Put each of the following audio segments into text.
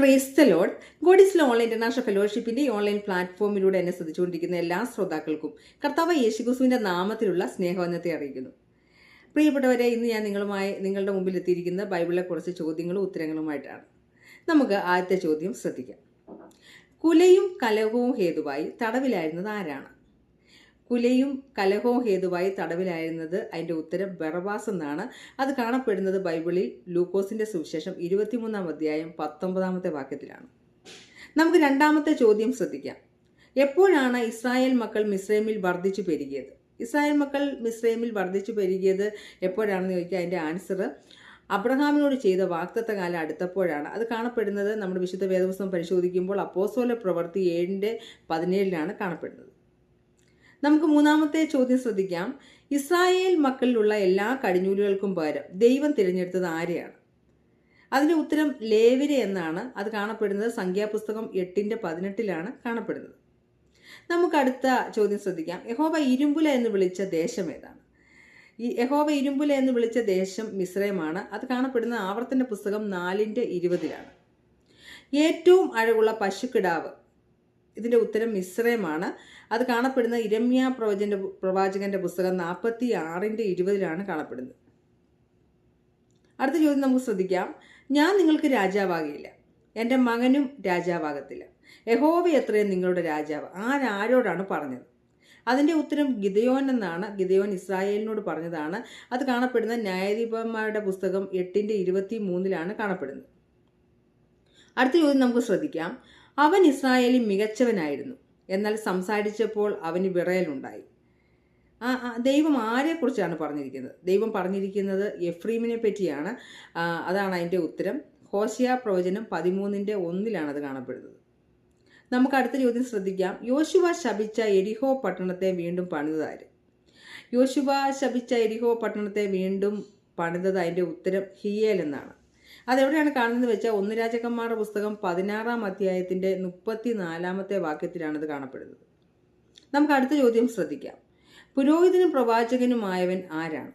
Price the lord. God is online international ഫെലോഷിപ്പിന്റെ ഈ online പ്ലാറ്റ്ഫോമിലൂടെ എന്നെ ശ്രദ്ധിച്ചുകൊണ്ടിരിക്കുന്ന എല്ലാ ശ്രോതാക്കൾക്കും കർത്താവ് യേശുക്രിസ്തുവിന്റെ നാമത്തിലുള്ള സ്നേഹവന്ദനത്തെ അറിയിക്കുന്നു. പ്രിയപ്പെട്ടവരെ, ഇന്ന് ഞാൻ നിങ്ങളുടെ മുമ്പിൽ എത്തിയിരിക്കുന്ന ബൈബിളിലെ കുറച്ച് ചോദ്യങ്ങളും ഉത്തരങ്ങളുമായിട്ടാണ്. നമുക്ക് ആദ്യത്തെ ചോദ്യം ശ്രദ്ധിക്കാം. കുലയും കലഹവും ഹേതുവായി തടവിലായിരുന്നത് ആരാണ്? കുലയും കലഹവും ഹേതുവായി തടവിലായിരുന്നത്, അതിൻ്റെ ഉത്തരം ബറബാസ് എന്നാണ്. അത് കാണപ്പെടുന്നത് ബൈബിളിൽ ലൂക്കോസിന്റെ സുവിശേഷം 23-ാം അധ്യായം 19-ാമത്തെ വാക്യത്തിലാണ്. നമുക്ക് രണ്ടാമത്തെ ചോദ്യം ശ്രദ്ധിക്കാം. എപ്പോഴാണ് ഇസ്രായേൽ മക്കൾ മിസ്രൈമിൽ വർദ്ധിച്ചു പെരുകിയത്? ഇസ്രായേൽ മക്കൾ മിസ്രൈമിൽ വർദ്ധിച്ചു പെരുകിയത് എപ്പോഴാണെന്ന് ചോദിക്കുക. അതിൻ്റെ ആൻസർ അബ്രഹാമിനോട് ചെയ്ത വാഗ്ദത്ത കാലം അടുത്തപ്പോഴാണ്. അത് കാണപ്പെടുന്നത് നമ്മുടെ വിശുദ്ധ വേദപുസ്തകം പരിശോധിക്കുമ്പോൾ അപ്പോസ്തല പ്രവൃത്തി 7:17 കാണപ്പെടുന്നത്. നമുക്ക് മൂന്നാമത്തെ ചോദ്യം ശ്രദ്ധിക്കാം. ഇസ്രായേൽ മക്കളിലുള്ള എല്ലാ കടിഞ്ഞൂലുകൾക്കും പകരം ദൈവം തിരഞ്ഞെടുത്തത് ആരെയാണ്? അതിൻ്റെ ഉത്തരം ലേവ്യരെ എന്നാണ്. അത് കാണപ്പെടുന്നത് സംഖ്യാപുസ്തകം 8:18 കാണപ്പെടുന്നത്. നമുക്ക് അടുത്ത ചോദ്യം ശ്രദ്ധിക്കാം. യഹോവ ഇരുമ്പുല എന്ന് വിളിച്ച ദേശം ഏതാണ്? ഈ യഹോവ ഇരുമ്പുല എന്ന് വിളിച്ച ദേശം മിസ്രൈമാണ്. അത് കാണപ്പെടുന്ന ആവർത്തന പുസ്തകം 4:20. ഏറ്റവും അഴകുള്ള പശുക്കിടാവ്, ഇതിൻ്റെ ഉത്തരം മിസ്രൈമാണ്. അത് കാണപ്പെടുന്ന ഇരമ്യാ പ്രവാചകന്റെ പുസ്തകം 46:20 കാണപ്പെടുന്നത്. അടുത്ത ചോദ്യം നമുക്ക് ശ്രദ്ധിക്കാം. ഞാൻ നിങ്ങൾക്ക് രാജാവാകില്ല, എൻ്റെ മകനും രാജാവാകത്തില്ല. യഹോവ എത്രയും നിങ്ങളുടെ രാജാവ്. ആരോടാണ് പറഞ്ഞത്? അതിൻ്റെ ഉത്തരം ഗിദെയോൻ എന്നാണ്. ഗിദെയോൻ ഇസ്രായേലിനോട് പറഞ്ഞതാണ്. അത് കാണപ്പെടുന്ന ന്യായാധിപന്മാരുടെ പുസ്തകം 8:23 കാണപ്പെടുന്നത്. അടുത്ത ചോദ്യം നമുക്ക് ശ്രദ്ധിക്കാം. അവൻ ഇസ്രായേലിൽ മികച്ചവനായിരുന്നു, എന്നാൽ സംസാരിച്ചപ്പോൾ അവന് വിറയലുണ്ടായി. ദൈവം ആരെക്കുറിച്ചാണ് പറഞ്ഞിരിക്കുന്നത്? ദൈവം പറഞ്ഞിരിക്കുന്നത് എഫ്രീമിനെ പറ്റിയാണ്. അതാണ് അതിൻ്റെ ഉത്തരം. ഹോശിയ പ്രവചനം 13:1 അത് കാണപ്പെടുന്നത്. നമുക്ക് അടുത്ത ചോദ്യം ശ്രദ്ധിക്കാം. യോശുവ ശപിച്ച എരിഹോ പട്ടണത്തെ വീണ്ടും പണിതതാര്? യോശുവ ശപിച്ച എരിഹോ പട്ടണത്തെ വീണ്ടും പണിതത്, അതിൻ്റെ ഉത്തരം ഹിയേൽ എന്നാണ്. അതെവിടെയാണ് കാണുന്നത് വെച്ചാൽ 1 രാജാക്കന്മാരുടെ പുസ്തകം 16-ാം അധ്യായത്തിൻ്റെ 34-ാമത്തെ വാക്യത്തിലാണ് ഇത് കാണപ്പെടുന്നത്. നമുക്ക് അടുത്ത ചോദ്യം ശ്രദ്ധിക്കാം. പുരോഹിതനും പ്രവാചകനുമായവൻ ആരാണ്?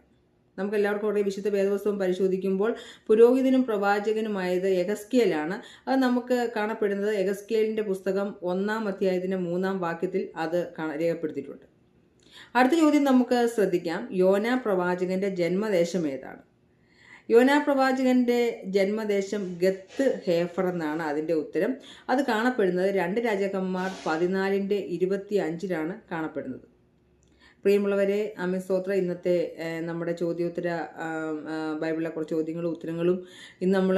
നമുക്ക് എല്ലാവർക്കും അറിയാം, വിശുദ്ധ വേദപുസ്തകം പരിശോധിക്കുമ്പോൾ പുരോഹിതനും പ്രവാചകനുമായത് യെഹസ്കേലാണ്. അത് നമുക്ക് കാണപ്പെടുന്നത് യെഹസ്കേലിൻ്റെ പുസ്തകം 1-ാം അധ്യായത്തിൻ്റെ 3-ാം വാക്യത്തിൽ അത് രേഖപ്പെടുത്തിയിട്ടുണ്ട്. അടുത്ത ചോദ്യം നമുക്ക് ശ്രദ്ധിക്കാം. യോനാ പ്രവാചകന്റെ ജന്മദേശം ഏതാണ്? യോനാ പ്രവാചകന്റെ ജന്മദേശം ഗത്ത് ഹേഫർ എന്നാണ് അതിൻ്റെ ഉത്തരം. അത് കാണപ്പെടുന്നത് 2 രാജാക്കന്മാർ 14:25 കാണപ്പെടുന്നത്. പ്രിയമുള്ളവരെ, ആമേൻ സ്തോത്രം. ഇന്നത്തെ നമ്മുടെ ചോദ്യോത്തര ബൈബിളിലെ കുറച്ച് ചോദ്യങ്ങളും ഉത്തരങ്ങളും ഇന്ന് നമ്മൾ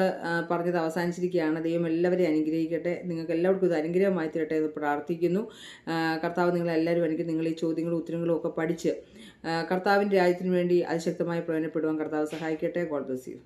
പറഞ്ഞത് അവസാനിച്ചിരിക്കുകയാണ്. ദൈവം എല്ലാവരെയും അനുഗ്രഹിക്കട്ടെ. നിങ്ങൾക്ക് എല്ലാവർക്കും ഇത് അനുഗ്രഹമായി തീരട്ടെ എന്ന് പ്രാർത്ഥിക്കുന്നു. കർത്താവ് നിങ്ങളെല്ലാവരും നിങ്ങൾ ഈ ചോദ്യങ്ങളും ഉത്തരങ്ങളും ഒക്കെ പഠിച്ച് കർത്താവിൻ്റെ രാജ്യത്തിന് വേണ്ടി അതിശക്തമായി പ്രയോജനപ്പെടുവാൻ കർത്താവ് സഹായിക്കട്ടെ. God bless you.